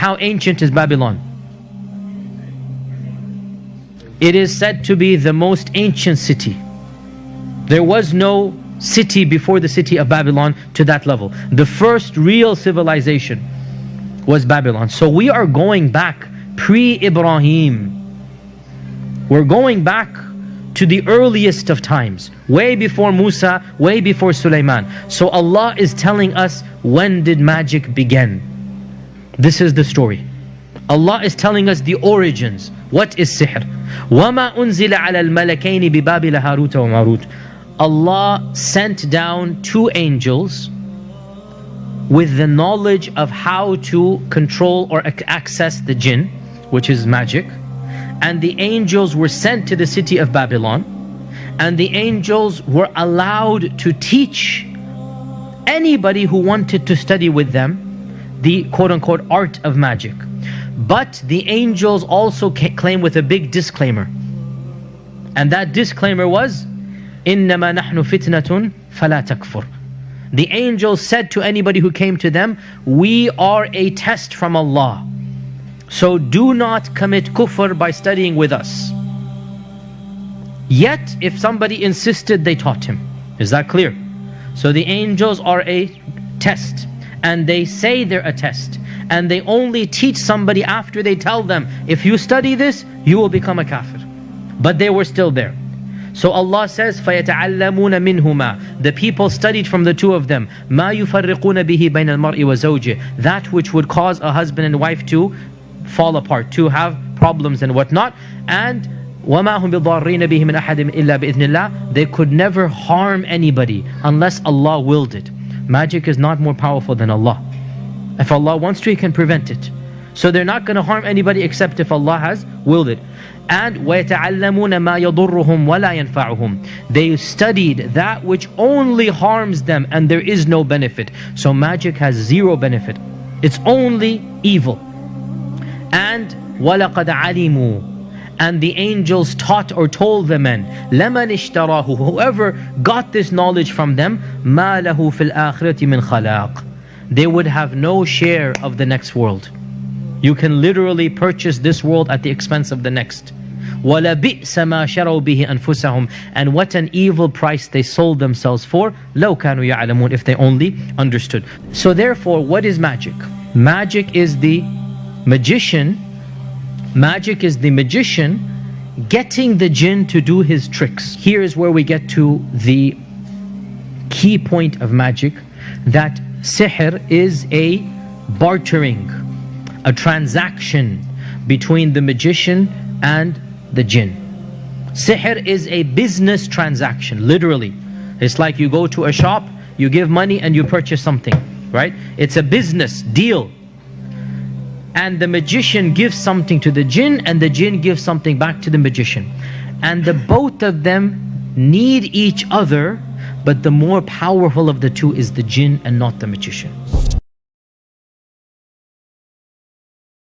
How ancient is Babylon? It is said to be the most ancient city. There was no city before the city of Babylon to that level. The first real civilization was Babylon. So we are going back pre-Ibrahim. We're going back to the earliest of times, way before Musa, way before Sulaiman. So Allah is telling us, when did magic begin? This is the story. Allah is telling us the origins. What is sihr? وَمَا أُنزِلَ عَلَى الْمَلَكَيْنِ بِبَابِلَ هَارُوتَ وَمَارُوتَ. Allah sent down two angels with the knowledge of how to control or access the jinn, which is magic. And the angels were sent to the city of Babylon, and the angels were allowed to teach anybody who wanted to study with them the quote-unquote art of magic. But the angels also came with a big disclaimer, and that disclaimer was إِنَّمَا نَحْنُ فِتْنَةٌ فَلَا تَكْفُرْ. The angels said to anybody who came to them, we are a test from Allah, so do not commit kufr by studying with us. Yet if somebody insisted, they taught him. Is that clear? So the angels are a test, and they say they're a test, and they only teach somebody after they tell them, if you study this, you will become a kafir. But they were still there. So Allah says, فَيَتَعَلَّمُونَ مِنْهُمَا. The people studied from the two of them. مَا يُفَرِّقُونَ بِهِ بَيْنَ الْمَرْءِ وَزَوْجِهِ. That which would cause a husband and wife to fall apart, to have problems and whatnot. And وَمَا هُمْ بِضَارِّينَ بِهِ مِنْ أَحَدٍ إِلَّا بِإِذْنِ اللَّهِ. They could never harm anybody unless Allah willed it. Magic is not more powerful than Allah. If Allah wants to, He can prevent it. So they're not going to harm anybody except if Allah has willed it. And وَيَتَعَلَّمُونَ مَا يَضُرُّهُمْ وَلَا يَنْفَعُهُمْ. They studied that which only harms them and there is no benefit. So magic has zero benefit. It's only evil. And وَلَقَدْ عَلِمُوا. And the angels taught or told the men, لَمَنِ اشْتَرَاهُ. Whoever got this knowledge from them, مَا لَهُ فِي الْآخِرَةِ مِنْ خَلَاقٍ. They would have no share of the next world. You can literally purchase this world at the expense of the next. وَلَبِئْسَ مَا شَرَوْا بِهِ أَنفُسَهُمْ. And what an evil price they sold themselves for. لَوْ كَانُوا يَعْلَمُونَ. If they only understood. So therefore, what is magic? Magic is the magician. Magic is the magician getting the jinn to do his tricks. Here is where we get to the key point of magic, that sihr is a bartering, a transaction between the magician and the jinn. Sihr is a business transaction, literally. It's like you go to a shop, you give money and you purchase something, right? It's a business deal. And the magician gives something to the jinn, and the jinn gives something back to the magician. And the both of them need each other, but the more powerful of the two is the jinn and not the magician.